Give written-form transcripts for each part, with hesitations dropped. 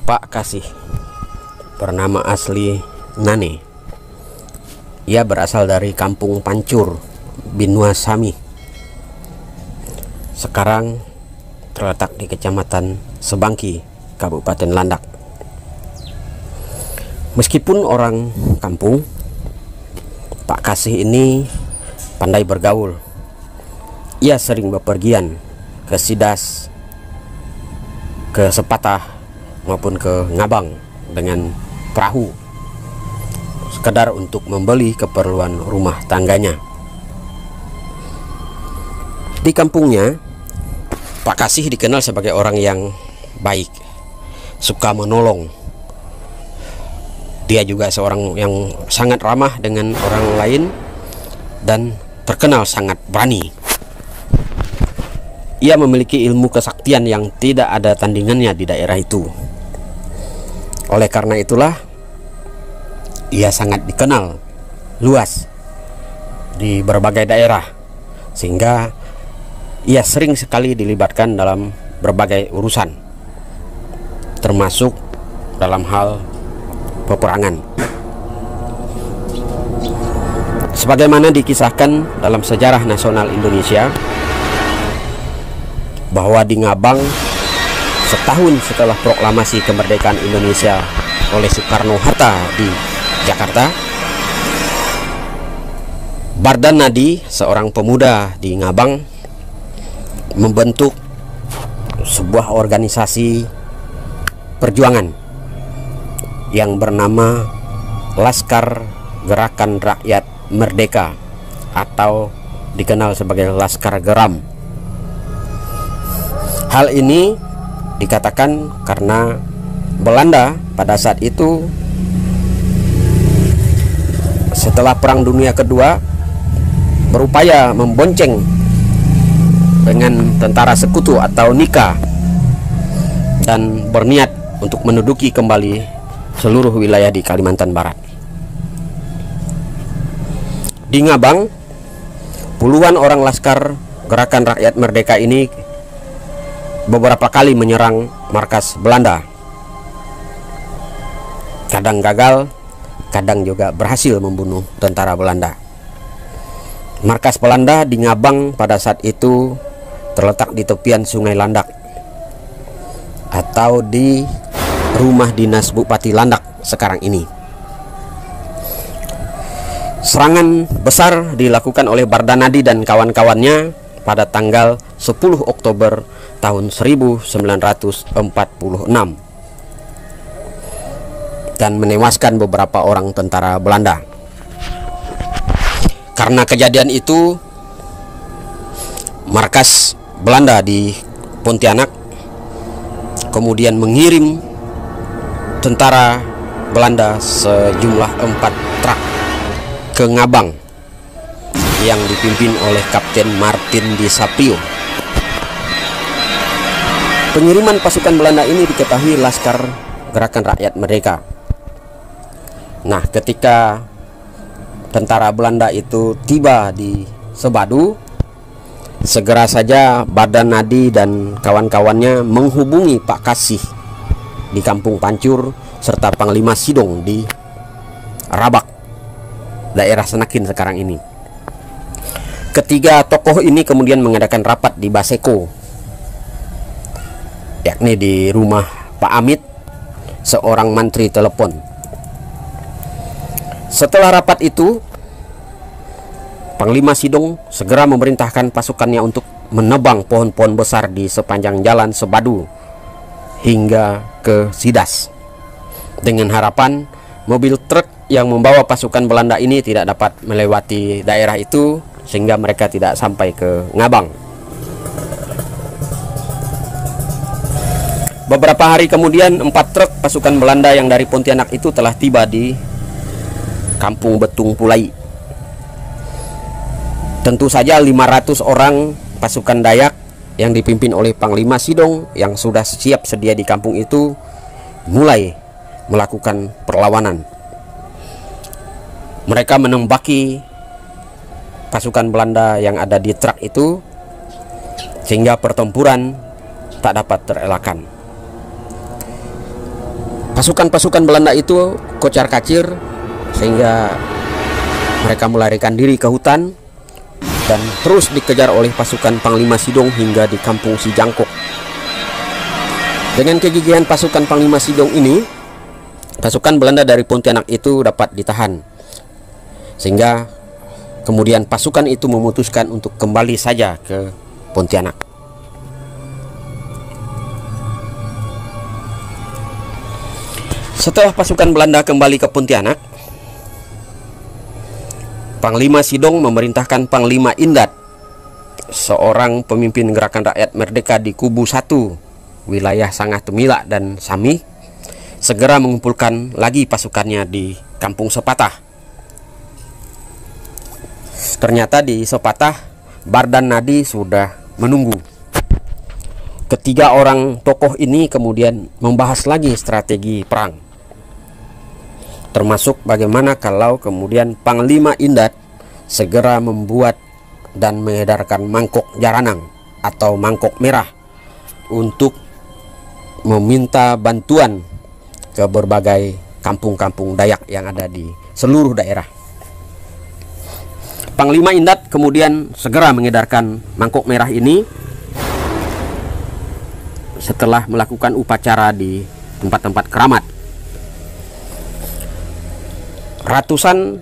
Pak Kasih, bernama asli Nane. Ia berasal dari Kampung Pancur, Binua Sami. Sekarang terletak di Kecamatan Sebangki, Kabupaten Landak. Meskipun orang kampung, Pak Kasih ini pandai bergaul. Ia sering bepergian ke Sidas, ke Sepatah, maupun ke Ngabang dengan perahu, sekedar untuk membeli keperluan rumah tangganya. Di kampungnya, Pak Kasih dikenal sebagai orang yang baik, suka menolong. Dia juga seorang yang sangat ramah dengan orang lain dan terkenal sangat berani. Ia memiliki ilmu kesaktian yang tidak ada tandingannya di daerah itu. Oleh karena itulah, ia sangat dikenal luas di berbagai daerah, sehingga ia sering sekali dilibatkan dalam berbagai urusan, termasuk dalam hal peperangan. Sebagaimana dikisahkan dalam sejarah nasional Indonesia, bahwa di Ngabang, setahun setelah proklamasi kemerdekaan Indonesia oleh Soekarno-Hatta di Jakarta, Bardan Nadi, seorang pemuda di Ngabang, membentuk sebuah organisasi perjuangan yang bernama Laskar Gerakan Rakyat Merdeka, atau dikenal sebagai Laskar Geram. Hal ini dikatakan karena Belanda pada saat itu, setelah Perang Dunia Kedua, berupaya membonceng dengan tentara sekutu atau NIKA dan berniat untuk menduduki kembali seluruh wilayah di Kalimantan Barat. Di Ngabang, puluhan orang Laskar Gerakan Rakyat Merdeka ini beberapa kali menyerang markas Belanda. Kadang gagal, kadang juga berhasil membunuh tentara Belanda. Markas Belanda di Ngabang pada saat itu terletak di tepian Sungai Landak, atau di rumah dinas Bupati Landak sekarang ini. Serangan besar dilakukan oleh Bardan Nadi dan kawan-kawannya pada tanggal 10 Oktober tahun 1946 dan menewaskan beberapa orang tentara Belanda. Karena kejadian itu, markas Belanda di Pontianak kemudian mengirim tentara Belanda sejumlah 4 truk ke Ngabang yang dipimpin oleh Kapten Martin Di Saprio. Pengiriman pasukan Belanda ini diketahui Laskar Gerakan Rakyat Merdeka. Nah, ketika tentara Belanda itu tiba di Sebadu, segera saja Bardan Nadi dan kawan-kawannya menghubungi Pak Kasih di Kampung Pancur serta Panglima Sidong di Rabak, daerah Senakin sekarang ini. Ketiga tokoh ini kemudian mengadakan rapat di Baseko, yakni di rumah Pak Amit, seorang mantri telepon. Setelah rapat itu, Panglima Sidong segera memerintahkan pasukannya untuk menebang pohon-pohon besar di sepanjang jalan Sebadu hingga ke Sidas, dengan harapan mobil truk yang membawa pasukan Belanda ini tidak dapat melewati daerah itu, sehingga mereka tidak sampai ke Ngabang. Beberapa hari kemudian, 4 truk pasukan Belanda yang dari Pontianak itu telah tiba di Kampung Betung Pulai. Tentu saja 500 orang pasukan Dayak yang dipimpin oleh Panglima Sidong yang sudah siap sedia di kampung itu mulai melakukan perlawanan. Mereka menembaki pasukan Belanda yang ada di truk itu, sehingga pertempuran tak dapat terelakkan. Pasukan-pasukan Belanda itu kocar-kacir sehingga mereka melarikan diri ke hutan dan terus dikejar oleh pasukan Panglima Sidong hingga di kampung Sijangkok. Dengan kegigihan pasukan Panglima Sidong ini, pasukan Belanda dari Pontianak itu dapat ditahan, sehingga kemudian pasukan itu memutuskan untuk kembali saja ke Pontianak. Setelah pasukan Belanda kembali ke Pontianak, Panglima Sidong memerintahkan Panglima Indat, seorang pemimpin gerakan rakyat merdeka di Kubu 1 wilayah Sangah Temila dan Sami, segera mengumpulkan lagi pasukannya di Kampung Sepatah. Ternyata di Sepatah Bardan Nadi sudah menunggu. Ketiga orang tokoh ini kemudian membahas lagi strategi perang, termasuk bagaimana kalau kemudian Panglima Indat segera membuat dan mengedarkan mangkok jaranang atau mangkok merah untuk meminta bantuan ke berbagai kampung-kampung Dayak yang ada di seluruh daerah. Panglima Indat kemudian segera mengedarkan mangkok merah ini setelah melakukan upacara di tempat-tempat keramat. Ratusan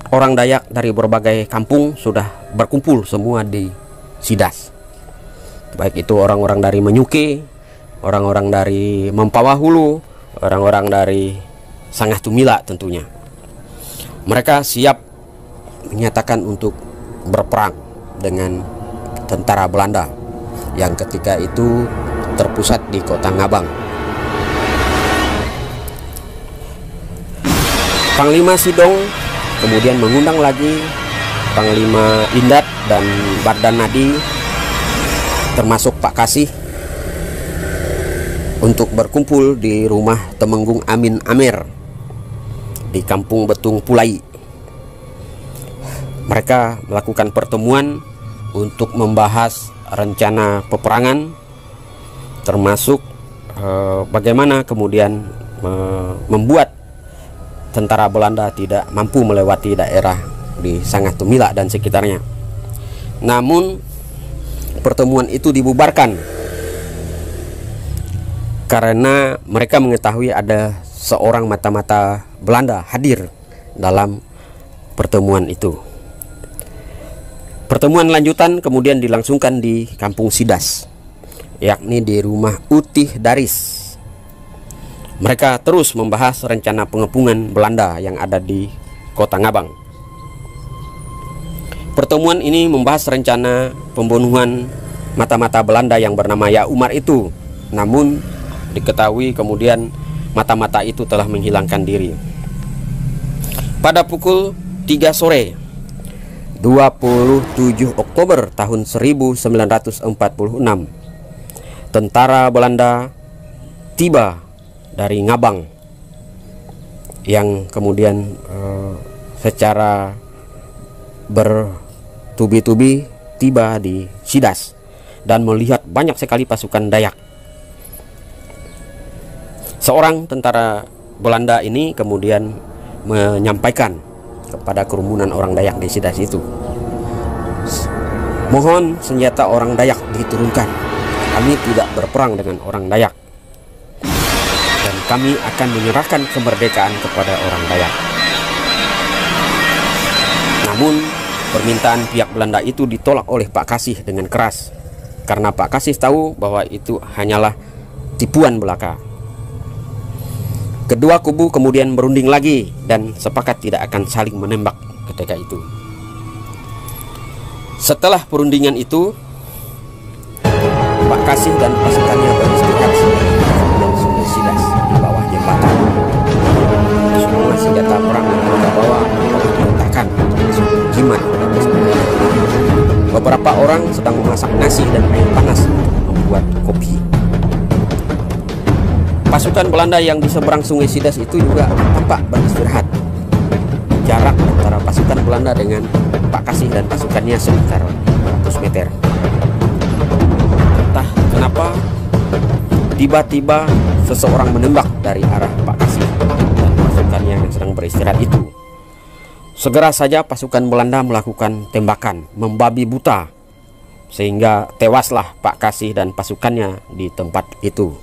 orang Dayak dari berbagai kampung sudah berkumpul semua di Sidas. Baik itu orang-orang dari Menyuke, orang-orang dari Mempawah Hulu, orang-orang dari Sangah Tumila tentunya. Mereka siap menyatakan untuk berperang dengan tentara Belanda yang ketika itu terpusat di kota Ngabang. Panglima Sidong kemudian mengundang lagi Panglima Indat dan Bardan Nadi, termasuk Pak Kasih, untuk berkumpul di rumah Temenggung Amin Amer di Kampung Betung Pulai. Mereka melakukan pertemuan untuk membahas rencana peperangan, termasuk bagaimana kemudian membuat tentara Belanda tidak mampu melewati daerah di Sangah Tumila dan sekitarnya. Namun pertemuan itu dibubarkan karena mereka mengetahui ada seorang mata-mata Belanda hadir dalam pertemuan itu. Pertemuan lanjutan kemudian dilangsungkan di Kampung Sidas, yakni di rumah Utih Daris. Mereka terus membahas rencana pengepungan Belanda yang ada di kota Ngabang. Pertemuan ini membahas rencana pembunuhan mata-mata Belanda yang bernama Ya Umar itu. Namun diketahui kemudian mata-mata itu telah menghilangkan diri. Pada pukul 3 sore 27 Oktober tahun 1946, tentara Belanda tiba dari Ngabang yang kemudian secara bertubi-tubi tiba di Sidas dan melihat banyak sekali pasukan Dayak. Seorang tentara Belanda ini kemudian menyampaikan kepada kerumunan orang Dayak di Sidas itu, "Mohon senjata orang Dayak diturunkan. Kami tidak berperang dengan orang Dayak. Dan kami akan menyerahkan kemerdekaan kepada orang Dayak." Namun permintaan pihak Belanda itu ditolak oleh Pak Kasih dengan keras, karena Pak Kasih tahu bahwa itu hanyalah tipuan belaka. Kedua kubu kemudian berunding lagi dan sepakat tidak akan saling menembak ketika itu. Setelah perundingan itu, Pak Kasih dan pasukannya beristirahat dan Sungai Sidas di bawah jembatan. Semua senjata perang yang mereka bawa diletakkan jimat dan sebagainya. Beberapa orang sedang memasak nasi dan air panas untuk membuat kopi. Pasukan Belanda yang di seberang Sungai Sidas itu juga tampak beristirahat. Jarak antara pasukan Belanda dengan Pak Kasih dan pasukannya sekitar 100 meter. Entah kenapa tiba-tiba seseorang menembak dari arah beristirahat itu. Segera saja pasukan Belanda melakukan tembakan membabi buta, sehingga tewaslah Pak Kasih dan pasukannya di tempat itu.